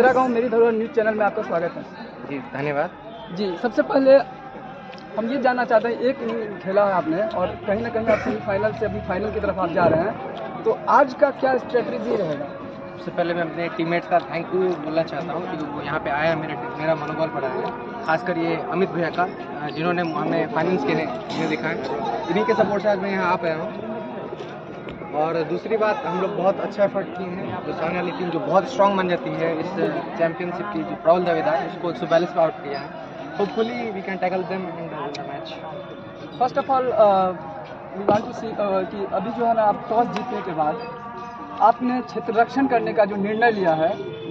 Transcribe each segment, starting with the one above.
मेरा गांव मेरी धरोहर न्यूज़ चैनल में आपका स्वागत है। जी धन्यवाद। जी, सबसे पहले हम ये जानना चाहते हैं, एक इनिंग खेला है आपने और कहीं ना कहीं आप सेमीफाइनल से अभी फाइनल की तरफ आप जा रहे हैं, तो आज का क्या स्ट्रेटजी रहेगा? सबसे पहले मैं अपने टीममेट्स का थैंक यू बोलना चाहता हूँ कि वो यहाँ पे आया, मेरा मनोबल बढ़ाया, खासकर ये अमित भैया का, जिन्होंने हमें फाइनेंस के लिए दिखाया। इन्हीं के सपोर्ट से आज मैं यहाँ आ पाया हूँ। और दूसरी बात, हम लोग बहुत अच्छा एफर्ट किए हैं। जो सामने वाली टीम जो बहुत स्ट्रांग बन जाती है इस चैंपियनशिप की, जो प्राउल दावेदार, उसको 142 पर आउट किया है। Hopefully we can tackle them in the match. First of all we want to see कि अभी जो है ना, आप टॉस जीतने के बाद आपने क्षेत्र रक्षण करने का जो निर्णय लिया है,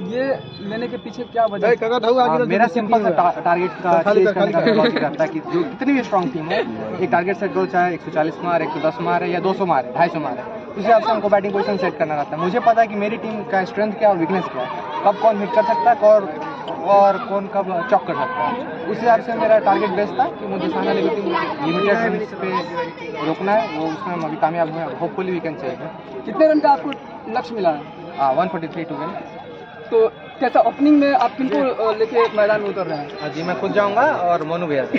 ये लेने के पीछे क्या वजह है? मेरा सिंपल सा टारगेट का चेज करने का लॉजिक रहता है कि जो कितनी भी स्ट्रांग टीम है, एक टारगेट सेट करो, चाहे 140 मारे, 110 मारे या 200 मारे, 250 मारे, उस हिसाब से हमको बैटिंग पोजीशन सेट करना रहता है। मुझे पता है कि मेरी टीम का स्ट्रेंथ क्या और वीकनेस क्या है, कब कौन हिट कर सकता है और कौन कब चौक कर सकता है। उस हिसाब से मेरा टारगेट बेस था कि मुझे सामने वाली टीम लिमिटेड रन्स पे रोकना है, वो उसमें हम अभी कामयाब हुए। Hopefully we can chase. कितने रन का आपको लक्ष्य मिला है? 143 टू विन। तो कैसा ओपनिंग में आप किनको लेके मैदान में उतर रहे हैं? जी, मैं खुद जाऊंगा और मोनू भैया से।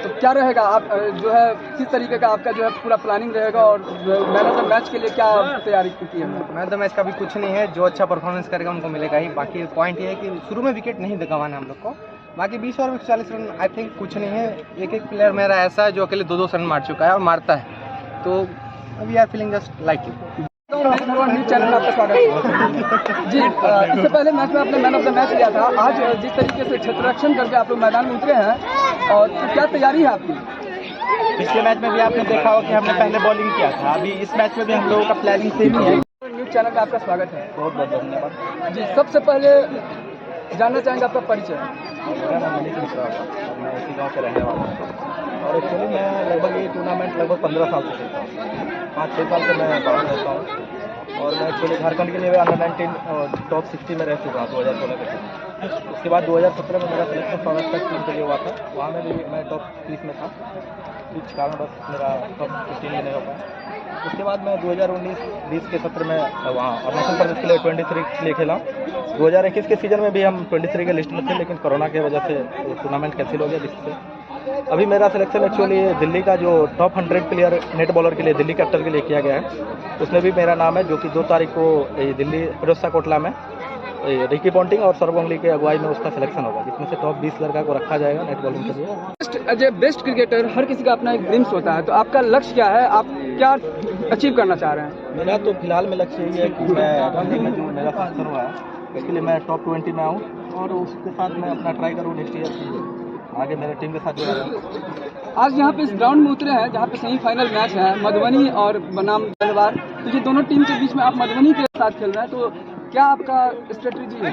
तो क्या रहेगा, आप जो है किस तरीके का आपका जो है पूरा प्लानिंग रहेगा और मैन ऑफ द मैच के लिए क्या तैयारी की है? मैन ऑफ द मैच का भी कुछ नहीं है, जो अच्छा परफॉर्मेंस करेगा उनको मिलेगा ही। बाकी पॉइंट ये है कि शुरू में विकेट नहीं गंवाना हम लोग को। बाकी 20 और 40 रन आई थिंक कुछ नहीं है। एक प्लेयर मेरा ऐसा है जो अकेले 2-2 रन मार चुका है और मारता है, तो we are feeling just like it. News channel में आपका स्वागत है। जी, इससे पहले मैच में आपने मैन ऑफ द मैच लिया था। आज जिस तरीके से क्षेत्र रक्षण करके आप लोग मैदान में उतरे हैं, और तो क्या तैयारी है आपकी? पिछले मैच में भी आपने देखा हो कि हमने पहले बॉलिंग किया था, अभी इस मैच में भी हम लोगों का प्लानिंग सेम ही है। न्यूज़ चैनल में आपका स्वागत है। बहुत बहुत धन्यवाद। जी, सबसे पहले जानना चाहेंगे आपका परिचय। मेरा नाम मनीष मिश्रा है, मैं इसी गाँव के रहने वाला हूँ और एक्चुअली मैं लगभग ये टूर्नामेंट लगभग 15 साल से खेलता हूँ। 5-6 साल से मैं बाहर रहता हूँ और मैं एक्चुअली झारखंड के लिए अंडर 19 टॉप 60 में रह चुका हूँ 2016 के समय। उसके बाद 2017 में मेरा सिलेक्शन सौराष्ट्र टीम के लिए हुआ था, वहाँ में भी मैं टॉप 30 में था। कुछ कारणवश मेरा टॉप 15 में नहीं हो पाया। उसके बाद मैं 2019-20 के सत्र में वहाँ अरुणाचल प्रदेश के लिए 23 के लिए खेला। 2021 के सीजन में भी हम 23 के लिस्ट में थे, लेकिन कोरोना की वजह से टूर्नामेंट कैंसिल हो गया, जिससे अभी मेरा सिलेक्शन एक्चुअली दिल्ली का जो टॉप 100 प्लेयर नेट बॉलर के लिए, दिल्ली कैपिटल के लिए किया गया है। उसमें भी मेरा नाम है, जो कि 2 तारीख को दिल्ली फिरोजशाह कोटला में रिकी पॉन्टिंग और सौरभ गांगुली के अगुवाई में उसका सिलेक्शन होगा, जिसमें से टॉप 20 लड़का को रखा जाएगा नेट बॉलिंग के लिए। बेस्ट क्रिकेटर हर किसी का अपना एक ड्रीम्स होता है, तो आपका लक्ष्य क्या है? आप क्या अचीव करना चाह रहे हैं? मेरा तो फिलहाल में लक्ष्य यही है कि मैं अभी में जो मेरा सिलेक्शन हुआ है इसके लिए मैं टॉप 20 में आऊँ और उसके साथ मैं अपना ट्राई करूँ नेक्स्ट ईयर आगे मेरे टीम के साथ जुड़ा रहूँ। आज यहाँ पे इस ग्राउंड में उतरे हैं जहाँ पे सेमीफाइनल मैच है, मधुबनी और बनाम जलवार। तो ये दोनों टीम के बीच में आप मधुबनी के साथ खेल रहे हैं, तो क्या आपका स्ट्रेटजी है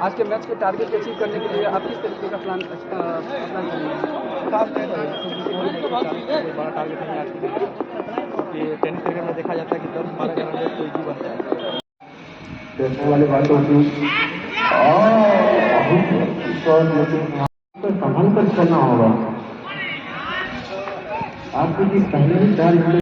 आज के मैच के टारगेट को अचीव करने के लिए? आप किस तरीके का प्लान करेंगे? बड़ा टारगेट नहीं आज के लिए, क्योंकि टेनिस क्रिकेट में देखा जाता है कि 10-12 रन तो इजी बनता है। संभाल कर चलना होगा आपको जी। पहले ही 4 घंटे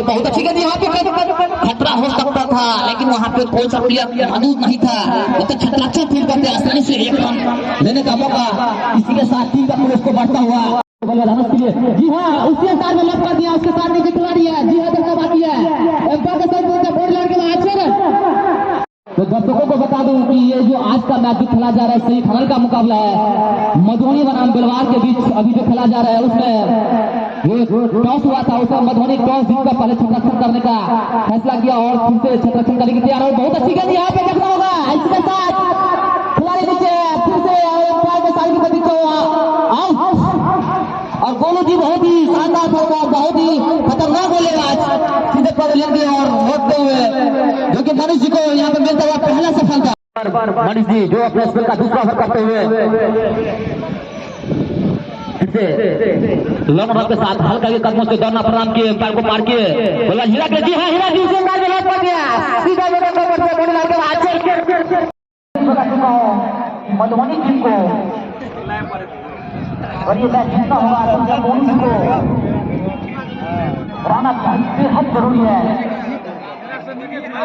बहुत अच्छी गति, यहाँ पे खतरा हो सकता था, लेकिन वहाँ पे कोई सा प्लेयर मौजूद नहीं था। वो तो खतरा अच्छा फील करते आसानी से एक रन लेने का मौका, इसी के साथ टीम का पुरुष को बढ़ता हुआ जी हाँ उसी अंदाज में लग कर दिया। उसके साथ नीचे खिलाड़ी है, जी हाँ बाकी है एक बार के साथ बोर्ड लड़के अच्छे रन तो दर्शकों को बता दूं कि ये जो आज का मैच जो खेला जा रहा है सेमीफाइनल का मुकाबला है मधुबनी बनाम बेलवार के बीच अभी जो खेला जा रहा है उसमें जो टॉस हुआ था उसमें मधुबनी टॉस जीतकर पहले छत्रक्षण करने का फैसला किया और फिर से छत्रक्षण करने की तैयार है। बहुत अच्छी गेंद यहाँ पे देखना होगा इसके साथ खिलाड़ी नीचे फिर से और गोलू जी बहुत ही शानदार था, बहुत ही खतरनाक बल्लेबाज सीधे पवेलियन और रोकते हुए जो कि मनीष जी को यहाँ पे मिलता हुआ पहला सफलता। मनीष जी जो अपने स्पेल का दूसरा ओवर करते हुए लॉन्ग रन के साथ हल्का के कदमों से दौड़ना प्रणाम किए पैर को मार के बोला हीरा के जी हाँ हीरा जी से मार के पड़ गया सीधा मेरे नंबर से बॉडी लाके आज मधुबनी टीम को और ये मैच जीतना होगा मधुबनी को राना बेहद जरूरी है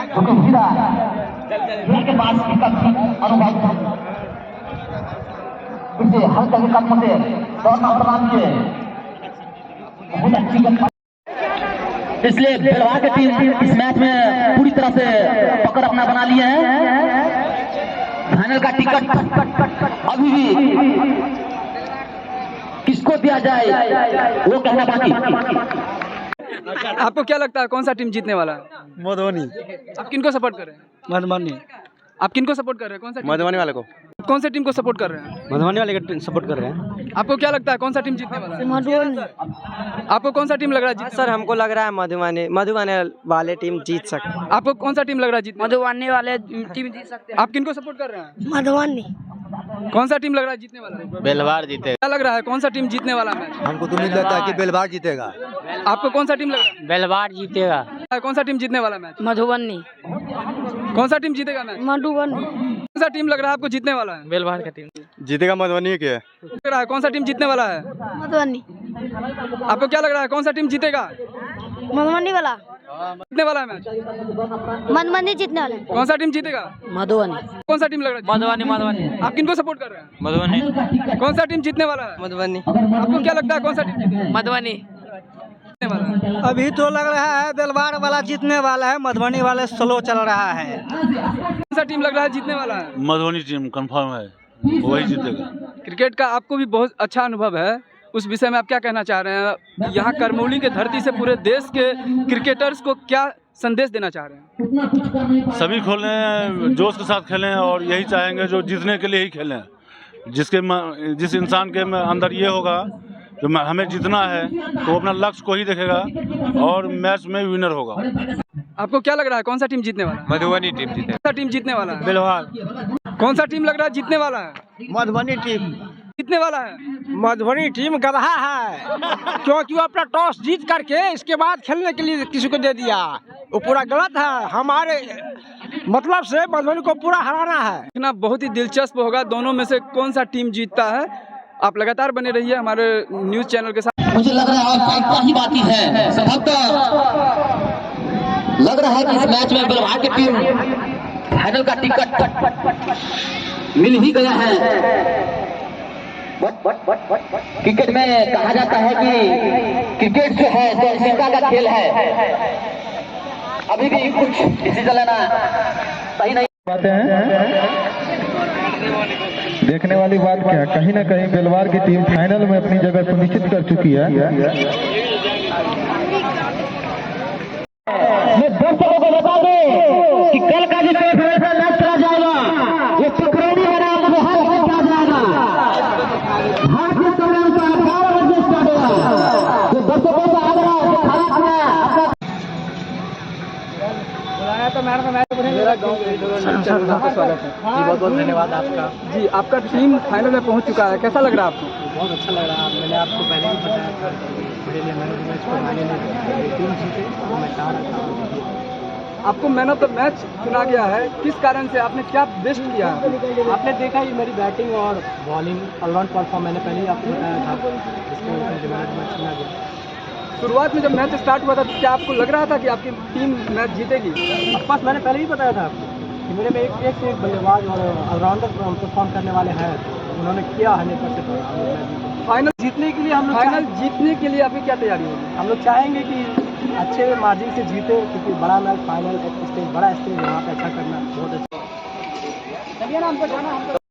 क्योंकि हीरा के पास अनुभव इसे हल्का के कदमों से दौड़ना प्रदान किए बहुत अच्छी इसलिए बेलवार की टीम इस मैच में पूरी तरह से पकड़ अपना बना लिए हैं। फाइनल का टिकट अभी भी किसको दिया जाए वो कहना बाकी। आपको क्या लगता है कौन सा टीम जीतने वाला है? मधुबनी। आप किनको सपोर्ट कर रहे हैं? मधुबनी। आप किनको सपोर्ट कर रहे हैं? कौन सा टीम? मधुबनी वाले को। कौन सा टीम को सपोर्ट कर रहे हैं? मधुबनी वाले को सपोर्ट कर रहे हैं। आपको क्या लगता है कौन सा टीम जीतने वाला है? मधुबनी। आपको कौन सा टीम लग रहा है जीतने सर हमको लग रहा है मधुबनी वाले टीम जीत सकते हैं। आपको कौन सा टीम लग रहा है जीतने? मधुबनी वाले टीम जीत सकते हैं। आप किनको सपोर्ट कर रहे हैं? मधुबनी। कौन सा टीम लग रहा है जीतने वाला है? बेलवार जीतेगा। क्या लग रहा है कौन सा टीम जीतने वाला मैच? हमको तो उम्मीद रहता है कि बेलवार जीतेगा। आपको कौन सा टीम लग रहा है? बेलवार जीतेगा। कौन सा टीम जीतने वाला मैच? मधुबनी। कौन सा टीम जीतेगा मैच? मधुबनी। कौन सा टीम लग रहा है आपको जीतने वाला है? बेलवार का टीम जीतेगा मधुबनी के। लग रहा है कौन सा टीम जीतने वाला है? मधुबनी। आपको क्या लग रहा है कौन सा टीम जीतेगा? मधुबनी वाला। जीतने वाला है मैच? मधुबनी जीतने वाले। कौन सा टीम जीतेगा? मधुबनी। कौन सा टीम लग रहा है? मधुबनी। आप किनको सपोर्ट कर रहे हैं? मधुबनी। कौन सा टीम जीतने वाला है? मधुबनी। आपको क्या लगता है कौन सा टीम जीतेगा? मधुबनी। जीतने वाला है? अभी तो लग रहा है बेलवार वाला जीतने वाला है, मधुबनी वाले स्लो चल रहा है। कौन सा टीम लग रहा है जीतने वाला है? मधुबनी टीम कंफर्म है, वही जीतेगा। क्रिकेट का आपको भी बहुत अच्छा अनुभव है, उस विषय में आप क्या कहना चाह रहे हैं? यहाँ करमौली के धरती से पूरे देश के क्रिकेटर्स को क्या संदेश देना चाह रहे हैं? सभी खेलें, जोश के साथ खेलें और यही चाहेंगे जो जीतने के लिए ही खेलें। जिस इंसान के अंदर ये होगा जो हमें जीतना है तो वो अपना लक्ष्य को ही देखेगा और मैच में विनर होगा। आपको क्या लग रहा है कौन सा टीम जीतने वाला है? मधुबनी टीम जीतेगा। कौन सा टीम जीतने वाला है? बेलवार। कौन सा टीम लग रहा है जीतने वाला है? मधुबनी टीम जीतने वाला है? मधुबनी टीम गधा है क्योंकि वो अपना टॉस जीत करके इसके बाद खेलने के लिए किसी को दे दिया, वो पूरा गलत है। हमारे मतलब से मधुबनी को पूरा हराना है। देखना बहुत ही दिलचस्प होगा दोनों में से कौन सा टीम जीतता है। आप लगातार बने रहिए हमारे न्यूज चैनल के साथ। मुझे लग रहा है और फाइट का ही बाकी है संभवतः लग रहा है कि इस मैच में बेलवार की टीम फाइनल का टिकट मिल ही गया है। क्रिकेट में कहा जाता है कि क्रिकेट जो है दो का खेल है, अभी भी कुछ डिसीजन लेना सही नहीं बातें हैं। देखने वाली बात क्या, कहीं ना कहीं बेलवार की टीम फाइनल में अपनी जगह सुनिश्चित कर चुकी है। मैं दर्शकों को बता दूं कि कल का जो सेमीफाइनल मैच चला जाएगा ये चक्रोनी मैदान में हर किया जाएगा। भारतीय समय का 12 बजे स्टार्ट होगा। जो दर्शकों का आग्रह मेरा गाँव का स्वागत है। बहुत बहुत धन्यवाद आपका। जी आपका टीम फाइनल में पहुंच चुका है, कैसा लग रहा है आपको? बहुत अच्छा लग रहा है। मैंने आपको पहले भी बताया था मेरे लिए मैन ऑफ द मैच को माने नहीं टीम जीते तो मैं चाह रहा था। आपको मैन ऑफ द मैच चुना गया है, किस कारण से? आपने क्या बेस्ट किया? आपने देखा ही मेरी बैटिंग और बॉलिंग ऑलराउंड परफॉर्म मैंने पहले ही आपको बताया था, जिसकी वजह से मैन ऑफ द मैच चुना गया। शुरुआत में जब मैच स्टार्ट हुआ था तो क्या आपको लग रहा था कि आपकी टीम मैच जीतेगी? बस मैंने पहले ही बताया था आपको कि मेरे में एक से एक बल्लेबाज और ऑलराउंडर परफॉर्म करने वाले हैं, उन्होंने किया 100%। फाइनल जीतने के लिए आपकी क्या तैयारी होगी? हम लोग चाहेंगे कि अच्छे मार्जिन से जीते, क्योंकि बड़ा मैच फाइनल स्टेज, बड़ा स्टेज, वहाँ पे अच्छा करना बहुत अच्छा। चलिए ना, हमको जाना, हमको